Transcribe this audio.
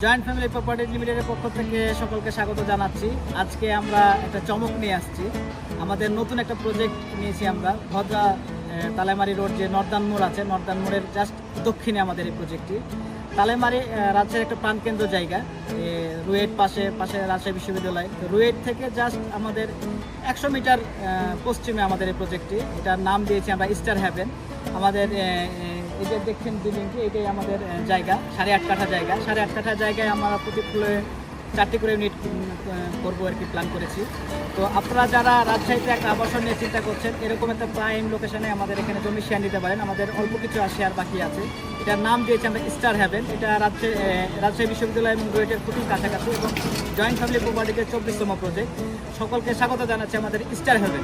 Joint family properties লিমিটেডের পক্ষ থেকে সকলকে স্বাগত জানাচ্ছি। আজকে আমরা একটা চমক নিয়ে আসছি। আমাদের নতুন একটা প্রজেক্ট নিয়েছি আমরা ভদ্রা তালেমারি রোড যে নর্দার্ন মোড় আছে, নর্দার্ন মোড়ের জাস্ট দক্ষিণে আমাদের এই প্রজেক্টটি। তালেমারি রাজশাহীর একটা প্রাণকেন্দ্র জায়গা, রুয়েট পাশে রাজশাহী বিশ্ববিদ্যালয়। রুয়েট থেকে জাস্ট আমাদের 100 মিটার পশ্চিমে আমাদের এই প্রজেক্টটি। এটার নাম দিয়েছি আমরা স্টার হ্যাভেন। আমাদের এই যে দেখছেন বিল্ডিংটি, এটাই আমাদের জায়গা, 8.5 কাঠা জায়গা। 8.5 কাঠা জায়গায় আমরা প্রতি ফ্লোরে 4টি করে ইউনিট করবো আর কি প্ল্যান করেছি। তো আপনারা যারা রাজশাহীতে একটা আবাসন নিয়ে চিন্তা করছেন, এরকম একটা প্রাইম লোকেশনে আমাদের এখানে জমি শেয়ার নিতে পারেন। আমাদের অল্প কিছু শেয়ার বাকি আছে। এটার নাম দিয়েছি আমরা স্টার হ্যাভেন। এটা রাজশাহী বিশ্ববিদ্যালয় এবং রুয়েটের খুবই কাছাকাছি এবং জয়েন্ট ফ্যামিলি প্রপার্টিজের 24তম প্রজেক্ট। সকলকে স্বাগত জানাচ্ছি আমাদের স্টার হ্যাভেন।